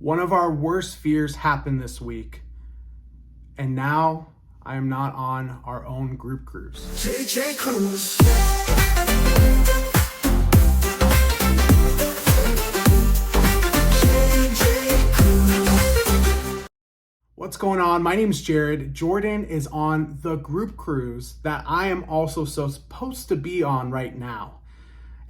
One of our worst fears happened this week, and now I am not on our own group cruise. JJ Cruise. What's going on? My name's Jared. Jordan is on the group cruise that I am also supposed to be on right now.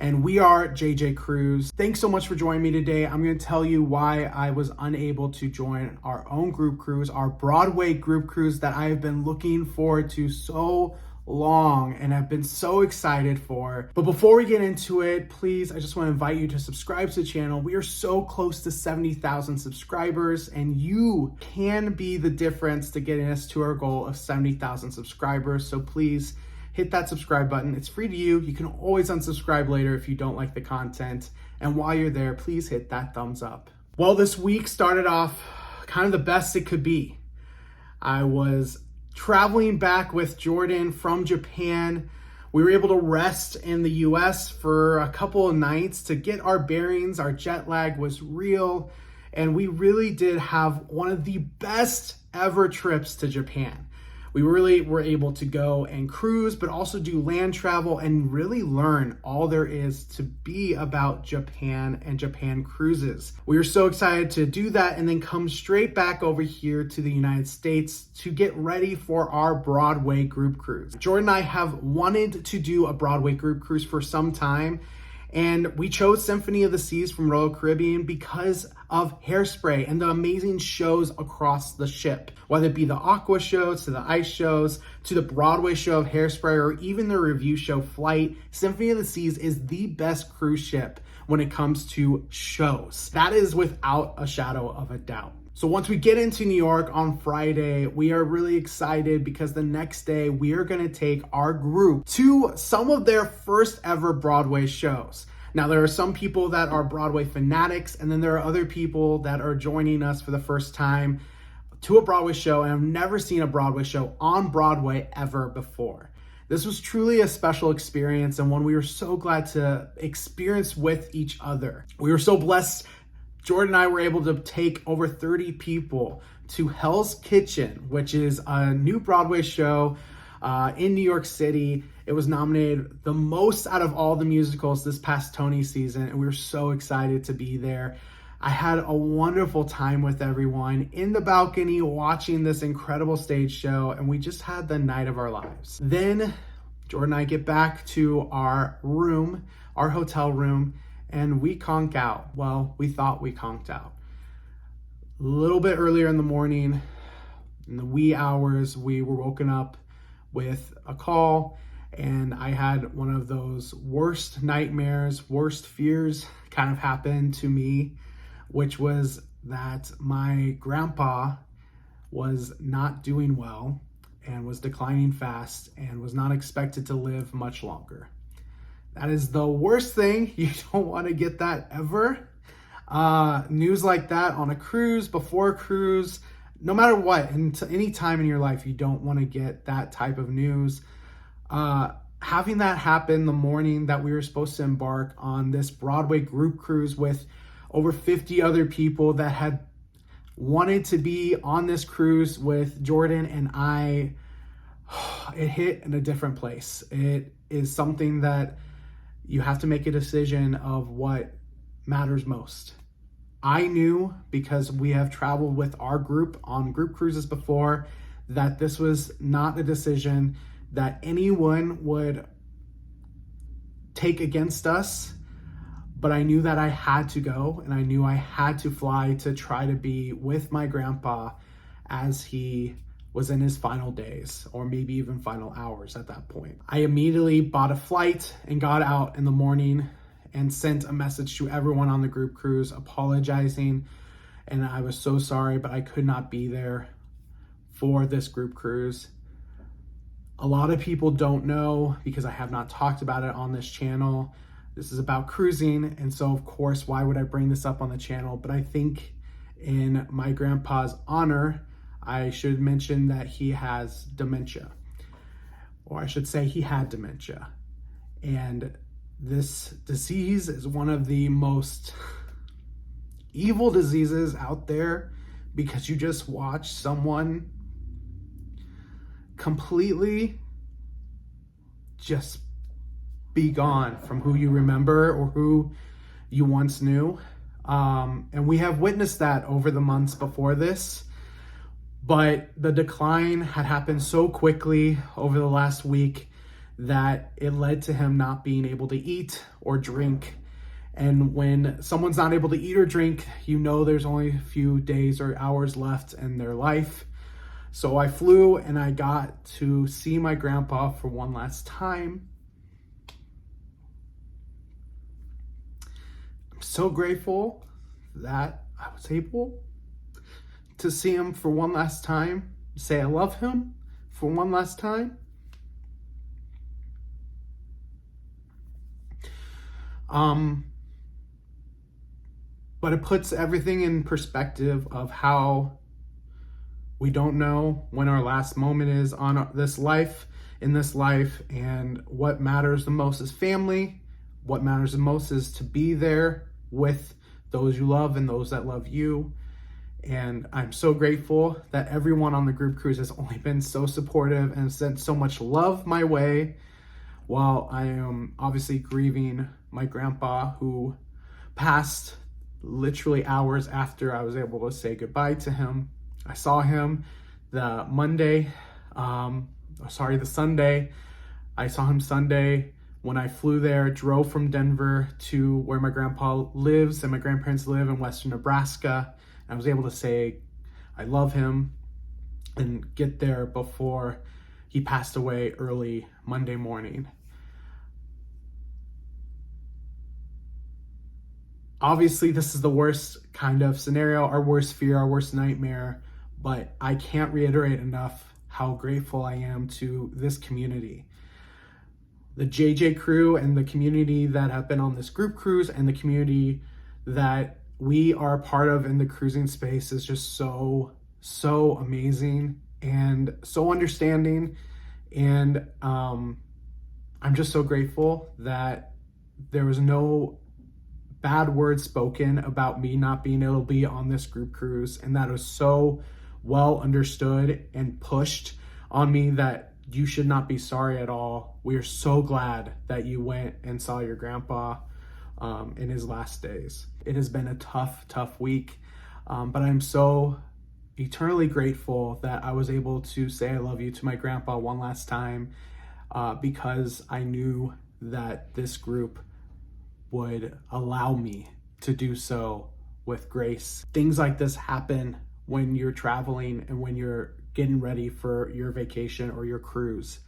And we are JJ Cruise. Thanks so much for joining me today. I'm going to tell you why I was unable to join our own group cruise, our Broadway Group Cruise that I have been looking forward to so long and have been so excited for. But before we get into it, please, I just want to invite you to subscribe to the channel. We are so close to 70,000 subscribers, and you can be the difference to getting us to our goal of 70,000 subscribers. So please hit that subscribe button. It's free to you. You can always unsubscribe later if you don't like the content. And while you're there, please hit that thumbs up. Well, this week started off kind of the best it could be. I was traveling back with Jordan from Japan. We were able to rest in the US for a couple of nights to get our bearings. Our jet lag was real, and we really did have one of the best ever trips to Japan. We really were able to go and cruise, but also do land travel and really learn all there is to be about Japan and Japan cruises. We were so excited to do that and then come straight back over here to the United States to get ready for our Broadway Group Cruise. Jordan and I have wanted to do a Broadway Group Cruise for some time, and we chose Symphony of the Seas from Royal Caribbean because of Hairspray and the amazing shows across the ship. Whether it be the Aqua shows, to the ice shows, to the Broadway show of Hairspray, or even the review show Flight, Symphony of the Seas is the best cruise ship when it comes to shows. That is without a shadow of a doubt. So once we get into New York on Friday, we are really excited because the next day we are going to take our group to some of their first ever Broadway shows. Now, there are some people that are Broadway fanatics, and then there are other people that are joining us for the first time to a Broadway show and have never seen a Broadway show on Broadway ever before. This was truly a special experience and one we were so glad to experience with each other. We were so blessed. Jordan and I were able to take over 30 people to Hell's Kitchen, which is a new Broadway show in New York City. It was nominated the most out of all the musicals this past Tony season, and we were so excited to be there. I had a wonderful time with everyone in the balcony watching this incredible stage show, and we just had the night of our lives. Then Jordan and I get back to our room, our hotel room, and we conk out. Well, we thought we conked out. A little bit earlier in the morning, in the wee hours, we were woken up with a call, and I had one of those worst nightmares, worst fears kind of happen to me, which was that my grandpa was not doing well and was declining fast and was not expected to live much longer. That is the worst thing. You don't want to get that ever. News like that on a cruise, before a cruise, no matter what, and any time in your life, you don't want to get that type of news. Having that happen the morning that we were supposed to embark on this Broadway Group Cruise with over 50 other people that had wanted to be on this cruise with Jordan and I, it hit in a different place. It is something that you have to make a decision of what matters most. I knew, because we have traveled with our group on group cruises before, that this was not a decision that anyone would take against us, but I knew that I had to go, and I knew I had to fly to try to be with my grandpa as he was in his final days, or maybe even final hours at that point. I immediately bought a flight and got out in the morning and sent a message to everyone on the group cruise apologizing, and I was so sorry, but I could not be there for this group cruise. A lot of people don't know, because I have not talked about it on this channel. This is about cruising, and so of course, why would I bring this up on the channel? But I think in my grandpa's honor, I should mention that he has dementia, or I should say he had dementia. And this disease is one of the most evil diseases out there because you just watch someone completely just be gone from who you remember or who you once knew. And we have witnessed that over the months before this, but the decline had happened so quickly over the last week that it led to him not being able to eat or drink. And when someone's not able to eat or drink, you know there's only a few days or hours left in their life. So I flew and I got to see my grandpa for one last time. I'm so grateful that I was able to see him for one last time, say I love him for one last time. But it puts everything in perspective of how we don't know when our last moment is on this life, in this life, and what matters the most is family. What matters the most is to be there with those you love and those that love you. And I'm so grateful that everyone on the group cruise has only been so supportive and sent so much love my way while I am obviously grieving my grandpa, who passed literally hours after I was able to say goodbye to him. I saw him the Sunday. I saw him Sunday when I flew there, drove from Denver to where my grandpa lives and my grandparents live in western Nebraska. I was able to say I love him and get there before he passed away early Monday morning. Obviously, this is the worst kind of scenario, our worst fear, our worst nightmare, but I can't reiterate enough how grateful I am to this community. The JJ crew and the community that have been on this group cruise and the community that we are part of in the cruising space is just so amazing and so understanding. And I'm just so grateful that there was no bad words spoken about me not being able to be on this group cruise, and that was so well understood and pushed on me that you should not be sorry at all. We are so glad that you went and saw your grandpa in his last days. It has been a tough week, but I'm so eternally grateful that I was able to say I love you to my grandpa one last time, because I knew that this group would allow me to do so with grace. Things like this happen when you're traveling and when you're getting ready for your vacation or your cruise.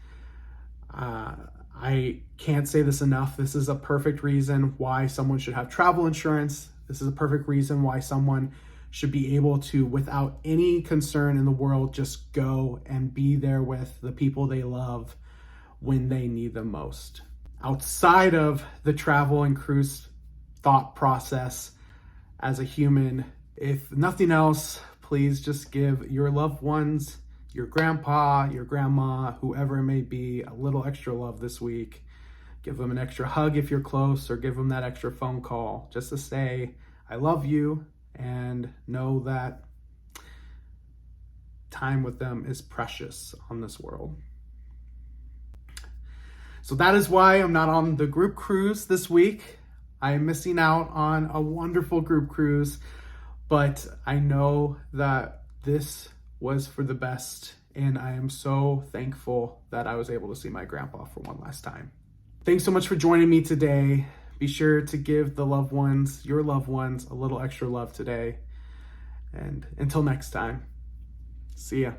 I can't say this enough. This is a perfect reason why someone should have travel insurance. This is a perfect reason why someone should be able to, without any concern in the world, just go and be there with the people they love when they need them most. Outside of the travel and cruise thought process, as a human, if nothing else, please just give your loved ones, your grandpa, your grandma, whoever it may be, a little extra love this week. Give them an extra hug if you're close, or give them that extra phone call just to say, I love you, and know that time with them is precious on this world. So that is why I'm not on the group cruise this week. I am missing out on a wonderful group cruise, but I know that this was for the best, and I am so thankful that I was able to see my grandpa for one last time. Thanks so much for joining me today. Be sure to give the loved ones, your loved ones, a little extra love today. And until next time, see ya.